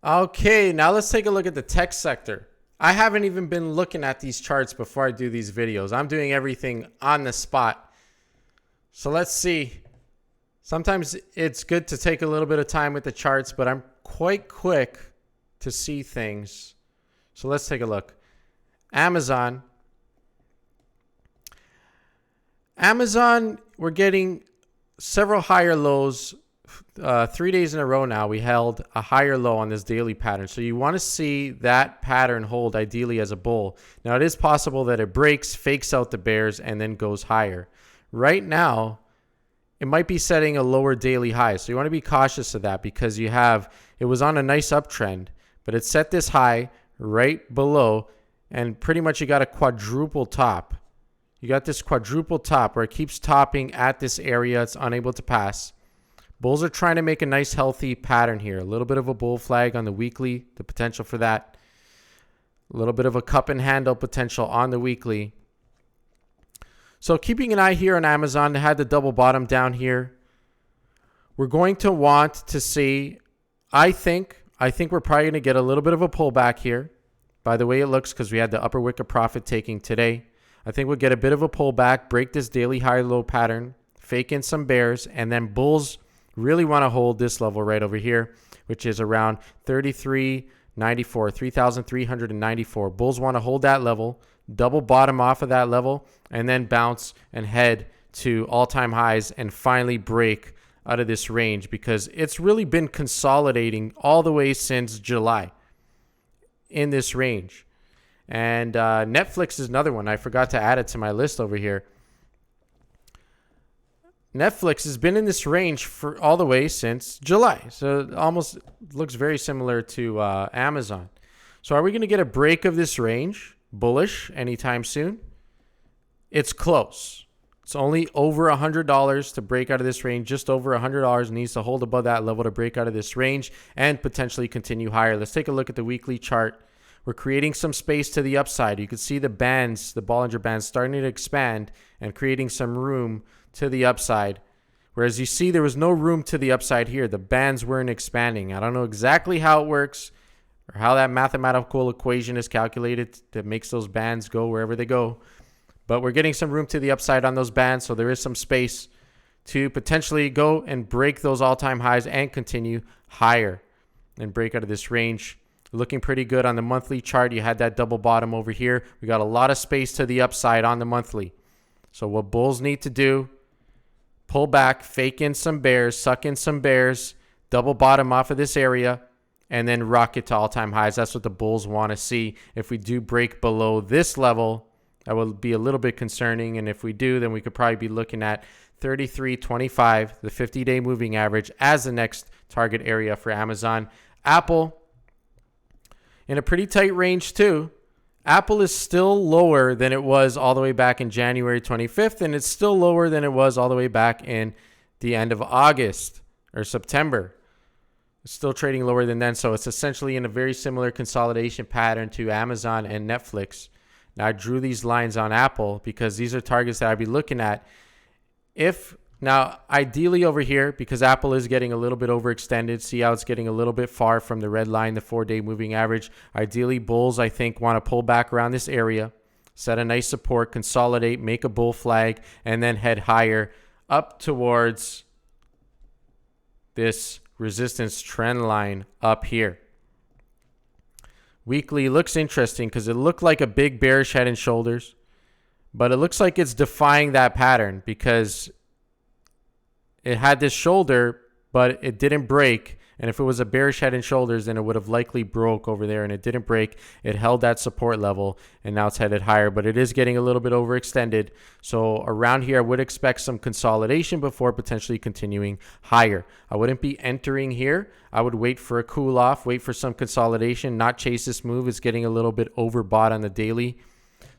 Okay, now let's take a look at the tech sector. I haven't even been looking at these charts before I do these videos. I'm doing everything on the spot. So let's see. Sometimes it's good to take a little bit of time with the charts, but I'm quite quick to see things. So let's take a look. Amazon, we're getting several higher lows. 3 days in a row now, we held a higher low on this daily pattern. So you want to see that pattern hold ideally as a bull. Now, it is possible that it breaks, fakes out the bears, and then goes higher. Right now, it might be setting a lower daily high. So you want to be cautious of that because it was on a nice uptrend, but it set this high right below, and pretty much you got a quadruple top. You got this quadruple top where it keeps topping at this area. It's unable to pass. Bulls are trying to make a nice healthy pattern here. A little bit of a bull flag on the weekly, the potential for that. A little bit of a cup and handle potential on the weekly. So keeping an eye here on Amazon, they had the double bottom down here. We're going to want to see, I think we're probably going to get a little bit of a pullback here by the way it looks because we had the upper wick of profit taking today. I think we'll get a bit of a pullback, break this daily high-low pattern, fake in some bears, and then bulls really want to hold this level right over here, which is around 3,394. Bulls want to hold that level, double bottom off of that level, and then bounce and head to all-time highs and finally break out of this range because it's really been consolidating all the way since July in this range. And Netflix is another one. I forgot to add it to my list over here. Netflix has been in this range for all the way since July. So it almost looks very similar to Amazon. So are we going to get a break of this range, bullish, anytime soon? It's close. It's only over $100 to break out of this range. Just over $100 needs to hold above that level to break out of this range and potentially continue higher. Let's take a look at the weekly chart. We're creating some space to the upside. You can see the bands, the Bollinger Bands starting to expand and creating some room to the upside. Whereas you see there was no room to the upside here. The bands weren't expanding. I don't know exactly how it works or how that mathematical equation is calculated that makes those bands go wherever they go. But we're getting some room to the upside on those bands, so there is some space to potentially go and break those all-time highs and continue higher and break out of this range. Looking pretty good on the monthly chart. You had that double bottom over here. We got a lot of space to the upside on the monthly. So what bulls need to do, pull back, fake in some bears, suck in some bears, double bottom off of this area, and then rocket to all-time highs. That's what the bulls want to see. If we do break below this level, that will be a little bit concerning. And if we do, then we could probably be looking at 33.25, the 50-day moving average, as the next target area for Amazon. Apple, in a pretty tight range too. Apple is still lower than it was all the way back in January 25th, and it's still lower than it was all the way back in the end of August or September. It's still trading lower than then, so it's essentially in a very similar consolidation pattern to Amazon and Netflix. Now, I drew these lines on Apple because these are targets that I'd be looking at. Now, ideally over here, because Apple is getting a little bit overextended, see how it's getting a little bit far from the red line, the 4-day moving average. Ideally, bulls, I think, want to pull back around this area, set a nice support, consolidate, make a bull flag, and then head higher up towards this resistance trend line up here. Weekly looks interesting because it looked like a big bearish head and shoulders, but it looks like it's defying that pattern because it had this shoulder, but it didn't break. And if it was a bearish head and shoulders, then it would have likely broke over there, and it didn't break. It held that support level, and now it's headed higher, but it is getting a little bit overextended. So around here, I would expect some consolidation before potentially continuing higher. I wouldn't be entering here. I would wait for a cool off, wait for some consolidation, not chase this move. It's getting a little bit overbought on the daily.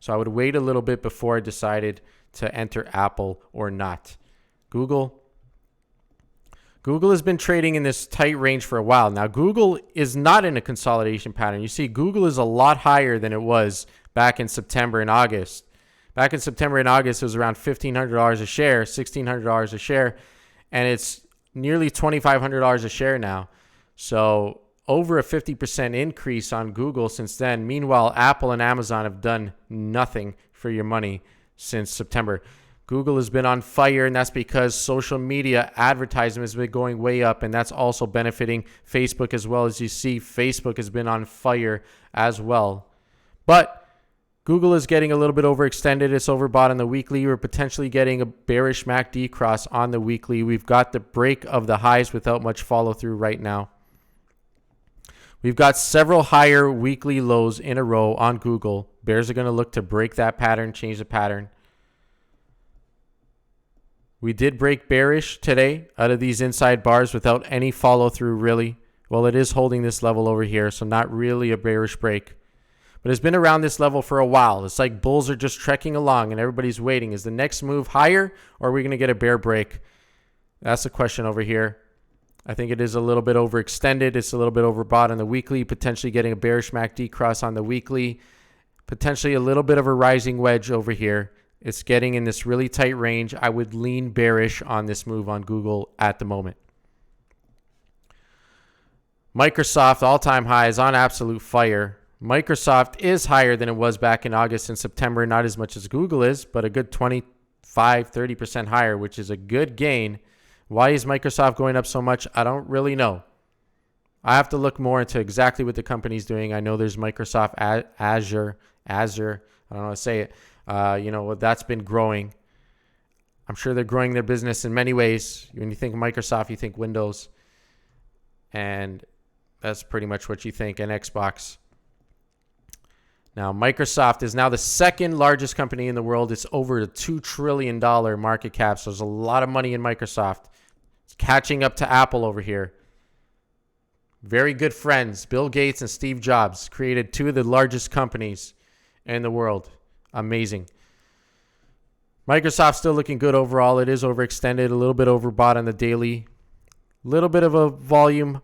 So I would wait a little bit before I decided to enter Apple or not. Google has been trading in this tight range for a while. Now, Google is not in a consolidation pattern. You see, Google is a lot higher than it was back in September and August. Back in September and August, it was around $1,500 a share, $1,600 a share, and it's nearly $2,500 a share now. So over a 50% increase on Google since then. Meanwhile, Apple and Amazon have done nothing for your money since September. Google has been on fire, and that's because social media advertising has been going way up, and that's also benefiting Facebook as well. As you see, Facebook has been on fire as well. But Google is getting a little bit overextended. It's overbought on the weekly. We're potentially getting a bearish MACD cross on the weekly. We've got the break of the highs without much follow through right now. We've got several higher weekly lows in a row on Google. Bears are going to look to break that pattern, change the pattern. We did break bearish today out of these inside bars without any follow through really. Well, it is holding this level over here, so not really a bearish break. But it's been around this level for a while. It's like bulls are just trekking along and everybody's waiting. Is the next move higher, or are we going to get a bear break? That's the question over here. I think it is a little bit overextended. It's a little bit overbought on the weekly, potentially getting a bearish MACD cross on the weekly, potentially a little bit of a rising wedge over here. It's getting in this really tight range. I would lean bearish on this move on Google at the moment. Microsoft all-time high is on absolute fire. Microsoft is higher than it was back in August and September, not as much as Google is, but a good 25-30% higher, which is a good gain. Why is Microsoft going up so much? I don't really know. I have to look more into exactly what the company's doing. I know there's Microsoft Azure. I don't know how to say it. That's been growing. I'm sure they're growing their business in many ways. When you think Microsoft, you think Windows. And that's pretty much what you think, and Xbox. Now, Microsoft is now the second largest company in the world. It's over a $2 trillion market cap. So there's a lot of money in Microsoft. It's catching up to Apple over here. Very good friends. Bill Gates and Steve Jobs created two of the largest companies in the world. Amazing. Microsoft's still looking good overall. It is overextended, a little bit overbought on the daily. A little bit of a volume,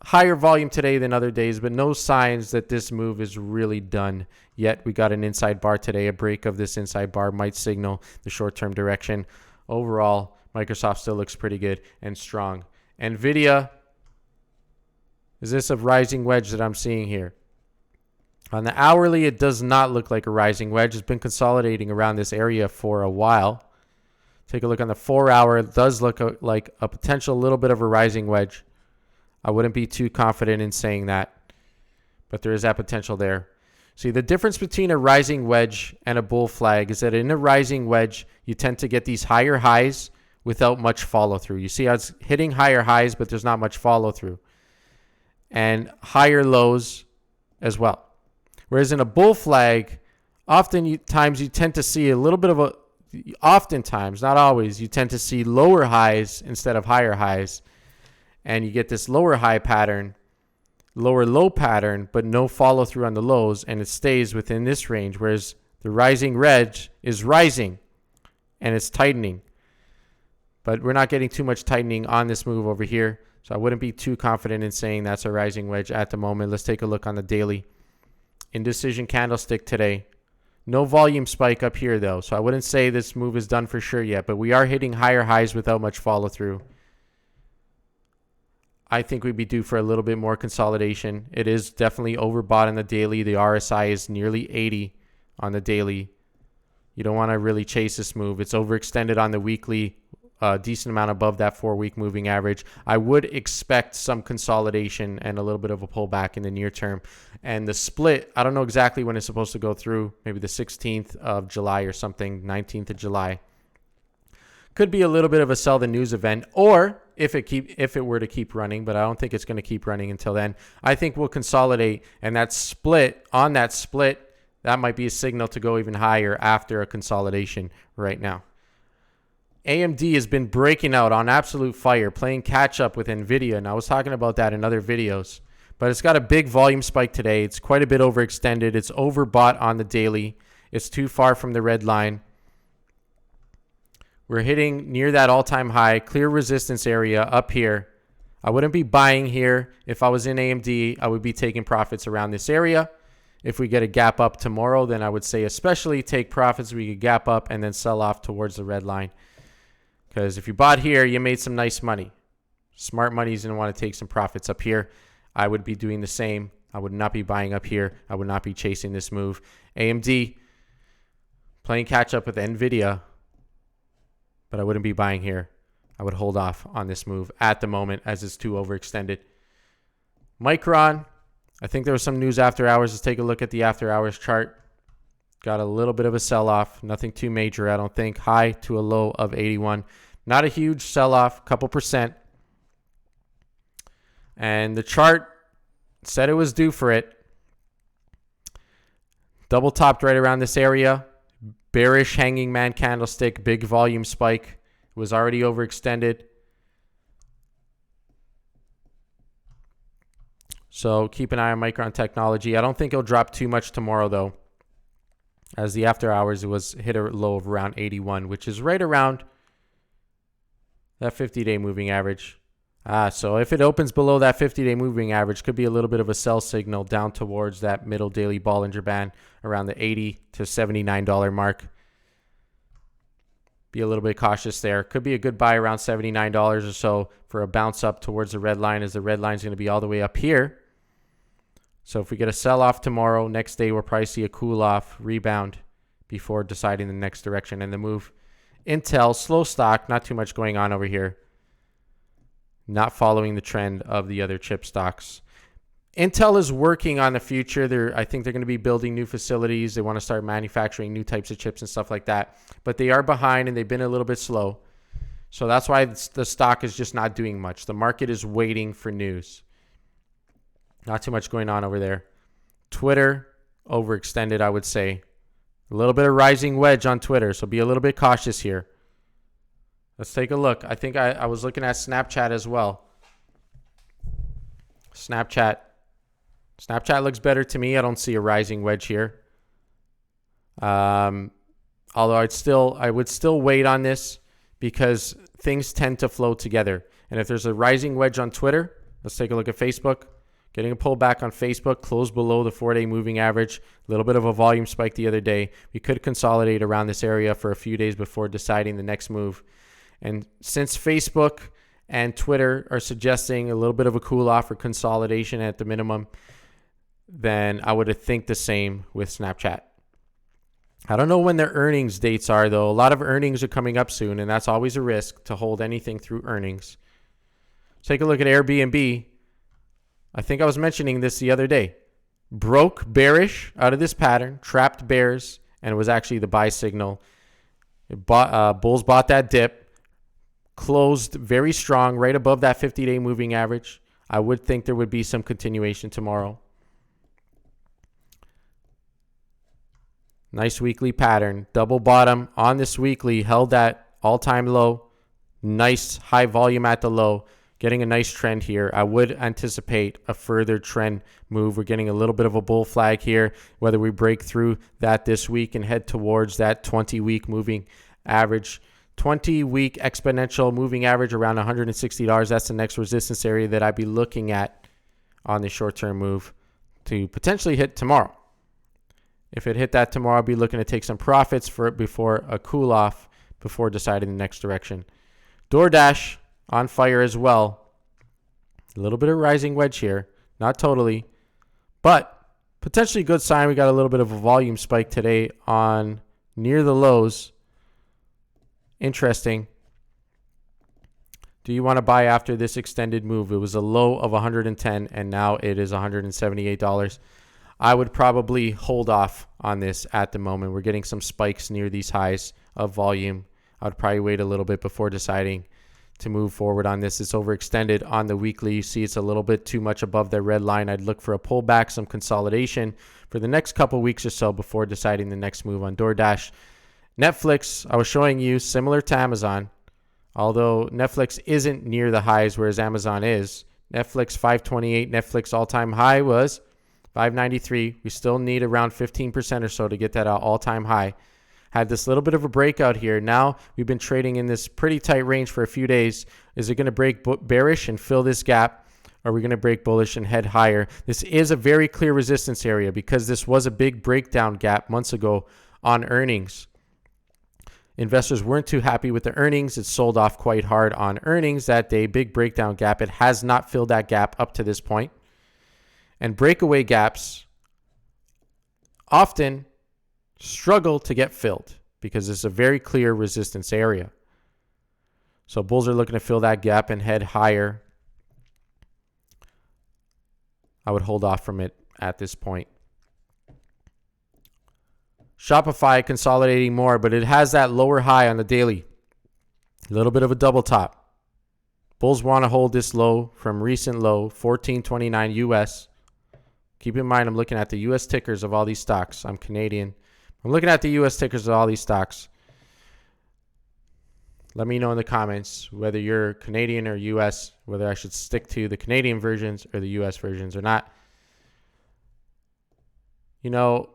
higher volume today than other days, but no signs that this move is really done yet. We got an inside bar today. A break of this inside bar might signal the short-term direction. Overall, Microsoft still looks pretty good and strong. NVIDIA, is this a rising wedge that I'm seeing here? On the hourly, it does not look like a rising wedge. It's been consolidating around this area for a while. Take a look on the 4-hour. It does look like a potential little bit of a rising wedge. I wouldn't be too confident in saying that, but there is that potential there. See, the difference between a rising wedge and a bull flag is that in a rising wedge, you tend to get these higher highs without much follow through. You see how it's hitting higher highs, but there's not much follow through. And higher lows as well. Whereas in a bull flag, oftentimes you tend to see a little bit of oftentimes, not always, you tend to see lower highs instead of higher highs. And you get this lower high pattern, lower low pattern, but no follow through on the lows, and it stays within this range. Whereas the rising wedge is rising and it's tightening. But we're not getting too much tightening on this move over here. So I wouldn't be too confident in saying that's a rising wedge at the moment. Let's take a look on the daily. Indecision candlestick today. No volume spike up here though, so I wouldn't say this move is done for sure yet, but we are hitting higher highs without much follow through. I think we'd be due for a little bit more consolidation. It is definitely overbought on the daily. The RSI is nearly 80 on the daily. You don't want to really chase this move. It's overextended on the weekly, a decent amount above that 4-week moving average. I would expect some consolidation and a little bit of a pullback in the near term. And the split, I don't know exactly when it's supposed to go through, maybe the 16th of July or something, 19th of July. Could be a little bit of a sell the news event, or if it were to keep running, but I don't think it's going to keep running until then. I think we'll consolidate, and that split, that might be a signal to go even higher after a consolidation right now. AMD has been breaking out on absolute fire, playing catch up with NVIDIA, and I was talking about that in other videos. But it's got a big volume spike today. It's quite a bit overextended. It's overbought on the daily. It's too far from the red line. We're hitting near that all-time high, clear resistance area up here. I wouldn't be buying here. If I was in AMD, I would be taking profits around this area. If we get a gap up tomorrow, then I would say especially take profits. We could gap up and then sell off towards the red line. Because if you bought here, you made some nice money. Smart money is going to want to take some profits up here. I would be doing the same. I would not be buying up here. I would not be chasing this move. AMD playing catch up with NVDA, but I wouldn't be buying here. I would hold off on this move at the moment as it's too overextended. Micron, I think there was some news after hours. Let's take a look at the after hours chart. Got a little bit of a sell-off. Nothing too major, I don't think. High to a low of 81. Not a huge sell-off, couple percent. And the chart said it was due for it. Double topped right around this area. Bearish hanging man candlestick, big volume spike. Was already overextended. So keep an eye on Micron Technology. I don't think it'll drop too much tomorrow, though. As the after hours, it was hit a low of around 81, which is right around that 50-day moving average. So if it opens below that 50-day moving average, could be a little bit of a sell signal down towards that middle daily Bollinger Band around the $80 to $79 mark. Be a little bit cautious there. Could be a good buy around $79 or so for a bounce up towards the red line, as the red line is going to be all the way up here. So if we get a sell-off tomorrow, next day we'll probably see a cool-off rebound before deciding the next direction and the move. Intel, slow stock, not too much going on over here. Not following the trend of the other chip stocks. Intel is working on the future. I think they're going to be building new facilities. They want to start manufacturing new types of chips and stuff like that. But they are behind and they've been a little bit slow. So that's why the stock is just not doing much. The market is waiting for news. Not too much going on over there. Twitter, overextended, I would say. A little bit of rising wedge on Twitter, so be a little bit cautious here. Let's take a look. I think I was looking at Snapchat as well. Snapchat looks better to me. I don't see a rising wedge here. Although I would still wait on this because things tend to flow together. And if there's a rising wedge on Twitter, let's take a look at Facebook. Getting a pullback on Facebook, closed below the 4-day moving average. A little bit of a volume spike the other day. We could consolidate around this area for a few days before deciding the next move. And since Facebook and Twitter are suggesting a little bit of a cool off or consolidation at the minimum, then I would think the same with Snapchat. I don't know when their earnings dates are, though. A lot of earnings are coming up soon, and that's always a risk to hold anything through earnings. Take a look at Airbnb. I think I was mentioning this the other day. Broke bearish out of this pattern, trapped bears, and it was actually the buy signal. Bulls bought that dip. Closed very strong, right above that 50-day moving average. I would think there would be some continuation tomorrow. Nice weekly pattern. Double bottom on this weekly, held at all-time low. Nice high volume at the low. Getting a nice trend here. I would anticipate a further trend move. We're getting a little bit of a bull flag here. Whether we break through that this week and head towards that 20-week moving average. 20-week exponential moving average around $160. That's the next resistance area that I'd be looking at on the short-term move to potentially hit tomorrow. If it hit that tomorrow, I'll be looking to take some profits for it before a cool-off before deciding the next direction. DoorDash on fire as well. A little bit of rising wedge here. Not totally, but potentially good sign. We got a little bit of a volume spike today on near the lows. Interesting. Do you want to buy after this extended move? It was a low of 110 and now it is $178. I would probably hold off on this at the moment. We're getting some spikes near these highs of volume. I would probably wait a little bit before deciding to move forward on this. It's overextended on the weekly. You see it's a little bit too much above the red line. I'd look for a pullback, some consolidation for the next couple weeks or so before deciding the next move on DoorDash. Netflix, I was showing you, similar to Amazon, although Netflix isn't near the highs, whereas Amazon is. Netflix 528, Netflix all-time high was 593. We still need around 15% or so to get that all-time high. Had this little bit of a breakout here. Now we've been trading in this pretty tight range for a few days. Is it going to break bearish and fill this gap? Or are we going to break bullish and head higher? This is a very clear resistance area because this was a big breakdown gap months ago on earnings. Investors weren't too happy with the earnings. It sold off quite hard on earnings that day. Big breakdown gap. It has not filled that gap up to this point. And breakaway gaps often struggle to get filled because it's a very clear resistance area. So bulls are looking to fill that gap and head higher. I would hold off from it at this point. Shopify consolidating more, but it has that lower high on the daily. A little bit of a double top. Bulls want to hold this low from recent low, 14.29 US. Keep in mind, I'm looking at the US tickers of all these stocks. I'm Canadian. I'm looking at the US tickers of all these stocks. Let me know in the comments whether you're Canadian or US, whether I should stick to the Canadian versions or the US versions or not. You know,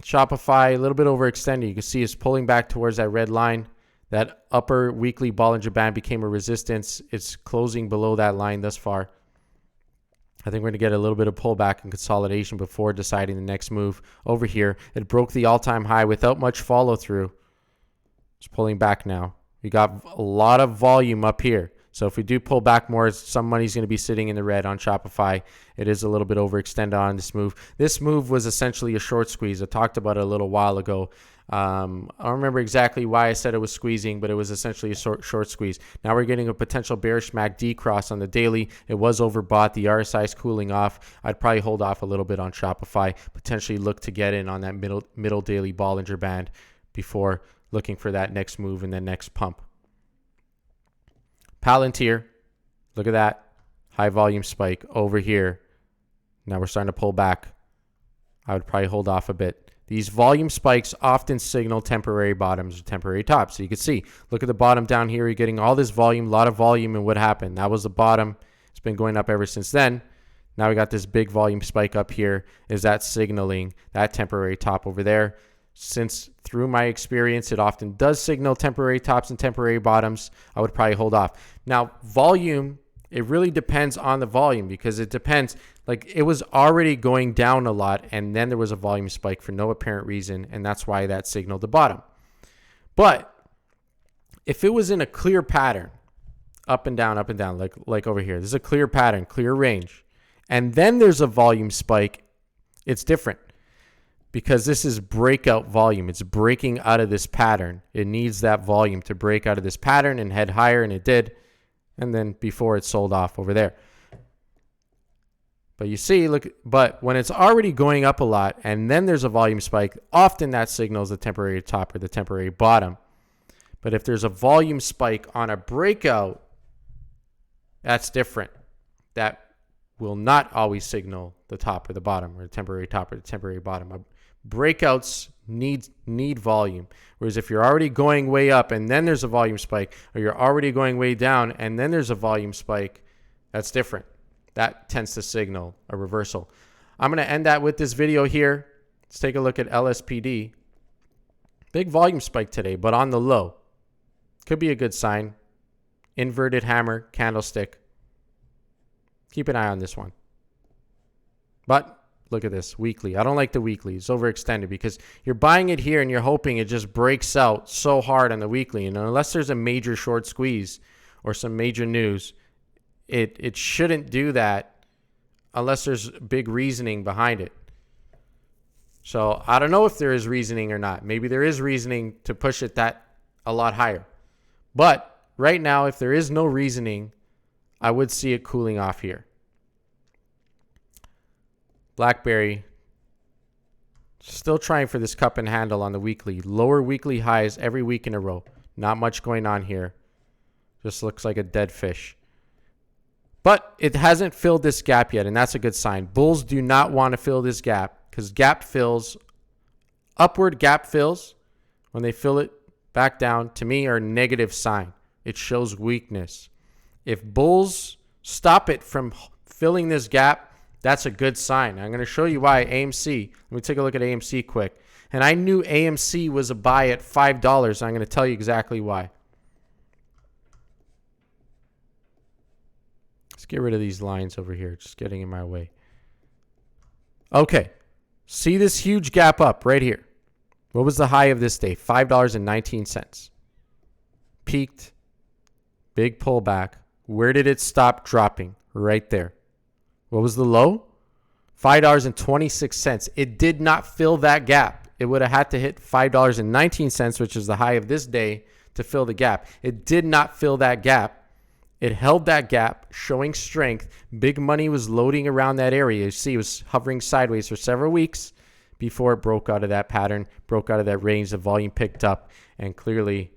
Shopify, a little bit overextended. You can see it's pulling back towards that red line. That upper weekly Bollinger Band became a resistance. It's closing below that line thus far. I think we're going to get a little bit of pullback and consolidation before deciding the next move over here. It broke the all-time high without much follow-through. It's pulling back now. We got a lot of volume up here. So if we do pull back more, some money's going to be sitting in the red on Shopify. It is a little bit overextended on this move. This move was essentially a short squeeze. I talked about it a little while ago. I don't remember exactly why I said it was squeezing, but it was essentially a short squeeze. Now we're getting a potential bearish MACD cross on the daily. It was overbought. The RSI is cooling off. I'd probably hold off a little bit on Shopify, potentially look to get in on that middle daily Bollinger Band before looking for that next move and then next pump. Palantir, look at that. High volume spike over here. Now we're starting to pull back. I would probably hold off a bit. These volume spikes often signal temporary bottoms or temporary tops. So you can see, look at the bottom down here. You're getting all this volume, a lot of volume, and what happened? That was the bottom. It's been going up ever since then. Now we got this big volume spike up here. Is that signaling that temporary top over there? Since through my experience, it often does signal temporary tops and temporary bottoms, I would probably hold off. Now, volume, it really depends on the volume because it depends. Like it was already going down a lot and then there was a volume spike for no apparent reason, and that's why that signaled the bottom. But if it was in a clear pattern, up and down, like over here, this is a clear pattern, clear range, and then there's a volume spike, it's different. Because this is breakout volume. It's breaking out of this pattern. It needs that volume to break out of this pattern and head higher, and it did. And then before it sold off over there. But you see, look, but when it's already going up a lot and then there's a volume spike, often that signals the temporary top or the temporary bottom. But if there's a volume spike on a breakout, that's different. That will not always signal the top or the bottom or the temporary top or the temporary bottom. Breakouts need volume. Whereas if you're already going way up and then there's a volume spike, or you're already going way down and then there's a volume spike, that's different. That tends to signal a reversal. I'm going to end that with this video here. Let's take a look at LSPD. Big volume spike today, but on the low. Could be a good sign. Inverted hammer, candlestick. Keep an eye on this one. But look at this, weekly. I don't like the weekly. It's overextended because you're buying it here and you're hoping it just breaks out so hard on the weekly. And unless there's a major short squeeze or some major news, it shouldn't do that unless there's big reasoning behind it. So I don't know if there is reasoning or not. Maybe there is reasoning to push it that a lot higher. But right now, if there is no reasoning, I would see it cooling off here. BlackBerry, still trying for this cup and handle on the weekly. Lower weekly highs every week in a row. Not much going on here. Just looks like a dead fish. But it hasn't filled this gap yet, and that's a good sign. Bulls do not want to fill this gap because gap fills, upward gap fills, when they fill it back down, to me, are a negative sign. It shows weakness. If bulls stop it from filling this gap, that's a good sign. I'm going to show you why. AMC. Let me take a look at AMC quick. And I knew AMC was a buy at $5. I'm going to tell you exactly why. Let's get rid of these lines over here. Just getting in my way. Okay. See this huge gap up right here. What was the high of this day? $5.19. Peaked. Big pullback. Where did it stop dropping? Right there. What was the low? $5.26. It did not fill that gap. It would have had to hit $5.19, which is the high of this day, to fill the gap. It did not fill that gap. It held that gap, showing strength. Big money was loading around that area. You see, it was hovering sideways for several weeks before it broke out of that pattern, broke out of that range. The volume picked up, and clearly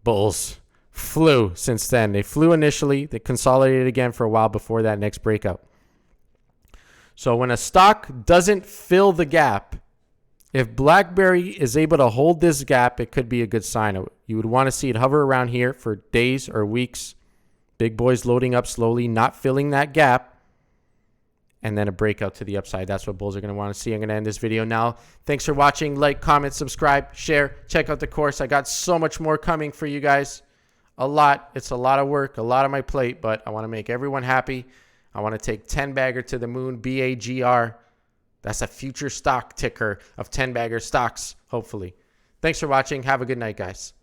bulls flew since then. They flew initially. They consolidated again for a while before that next breakout. So when a stock doesn't fill the gap, if BlackBerry is able to hold this gap, it could be a good sign. You would want to see it hover around here for days or weeks. Big boys loading up slowly, not filling that gap, and then a breakout to the upside. That's what bulls are going to want to see. I'm going to end this video now. Thanks for watching. Like, comment, subscribe, share. Check out the course. I got so much more coming for you guys. A lot. It's a lot of work, a lot on my plate, but I want to make everyone happy. I want to take 10-bagger to the moon, BAGR. That's a future stock ticker of 10-bagger stocks, hopefully. Thanks for watching. Have a good night, guys.